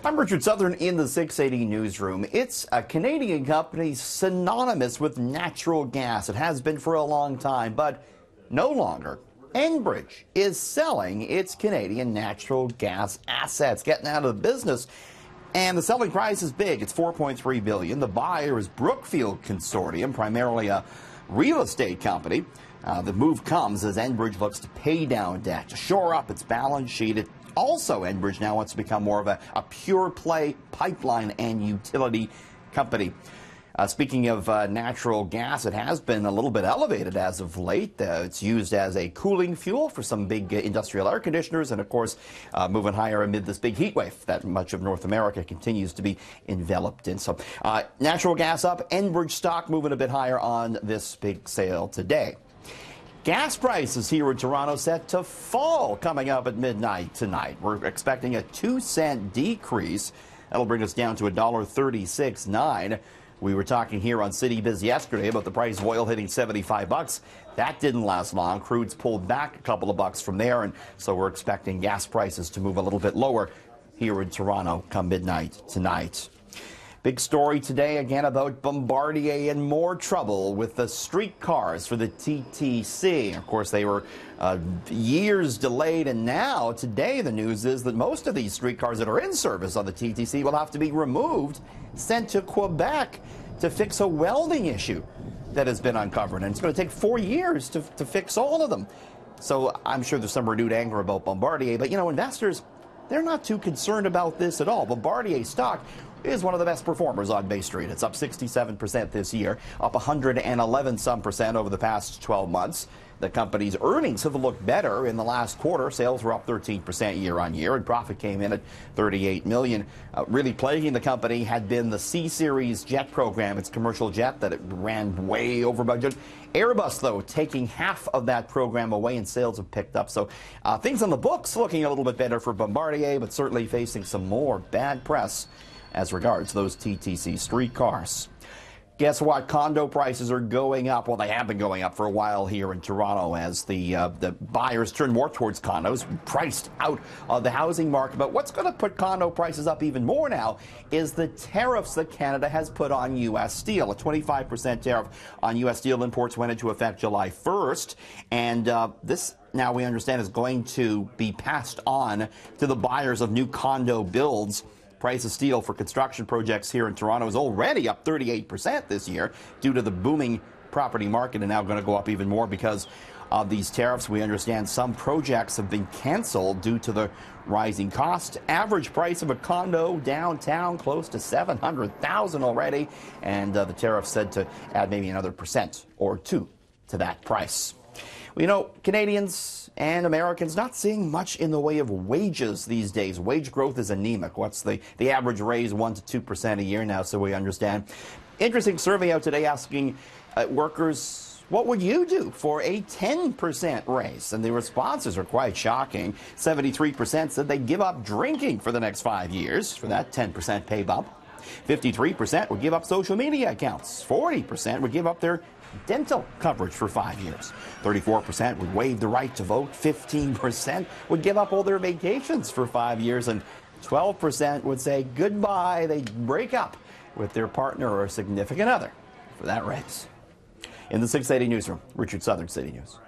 I'm Richard Southern in the 680 newsroom. It's a Canadian company synonymous with natural gas. It has been for a long time, but no longer. Enbridge is selling its Canadian natural gas assets, getting out of the business. And the selling price is big. It's $4.3 billion. The buyer is Brookfield Consortium, primarily a real estate company. The move comes as Enbridge looks to pay down debt, to shore up its balance sheet. Also, Enbridge now wants to become more of a pure-play pipeline and utility company. Speaking of natural gas, it has been a little bit elevated as of late. It's used as a cooling fuel for some big industrial air conditioners, and of course, moving higher amid this big heat wave that much of North America continues to be enveloped in. So, natural gas up, Enbridge stock moving a bit higher on this big sale today. Gas prices here in Toronto set to fall coming up at midnight tonight. We're expecting a 2-cent decrease. That'll bring us down to $1.36.9. We were talking here on CityBiz yesterday about the price of oil hitting $75. That didn't last long. Crude's pulled back a couple of bucks from there, and so we're expecting gas prices to move a little bit lower here in Toronto come midnight tonight. Big story today again about Bombardier in more trouble with the streetcars for the TTC. Of course, they were years delayed, and now today the news is that most of these streetcars that are in service on the TTC will have to be removed, sent to Quebec to fix a welding issue that has been uncovered. And it's going to take 4 years to fix all of them. So I'm sure there's some renewed anger about Bombardier, but you know, investors, they're not too concerned about this at all. Bombardier stock is one of the best performers on Bay Street. It's up 67% this year, up 111% over the past 12 months. The company's earnings have looked better in the last quarter. Sales were up 13% year on year, and profit came in at $38 million. Really plaguing the company had been the C-Series jet program, its commercial jet that it ran way over budget. Airbus, though, taking half of that program away, and sales have picked up. So things on the books looking a little bit better for Bombardier, but certainly facing some more bad press as regards those TTC streetcars. Guess what? Condo prices are going up. Well, they have been going up for a while here in Toronto as the buyers turn more towards condos, priced out of the housing market. But what's going to put condo prices up even more now is the tariffs that Canada has put on U.S. steel. A 25% tariff on U.S. steel imports went into effect July 1st. And this, now we understand, is going to be passed on to the buyers of new condo builds. Price of steel for construction projects here in Toronto is already up 38% this year due to the booming property market, and now going to go up even more because of these tariffs. We understand some projects have been canceled due to the rising cost. Average price of a condo downtown close to $700,000 already, and the tariff said to add maybe another % or 2 to that price. Well, you know, Canadians and Americans not seeing much in the way of wages these days. Wage growth is anemic. What's the average raise? 1 to 2% a year now, so we understand. Interesting survey out today asking workers, what would you do for a 10% raise? And the responses are quite shocking. 73% said they'd give up drinking for the next 5 years for that 10% pay bump. 53% would give up social media accounts. 40% would give up their dental coverage for 5 years. 34% would waive the right to vote. 15% would give up all their vacations for 5 years. And 12% would say goodbye. They'd break up with their partner or significant other for that raise. In the 680 newsroom, Richard Southern, City News.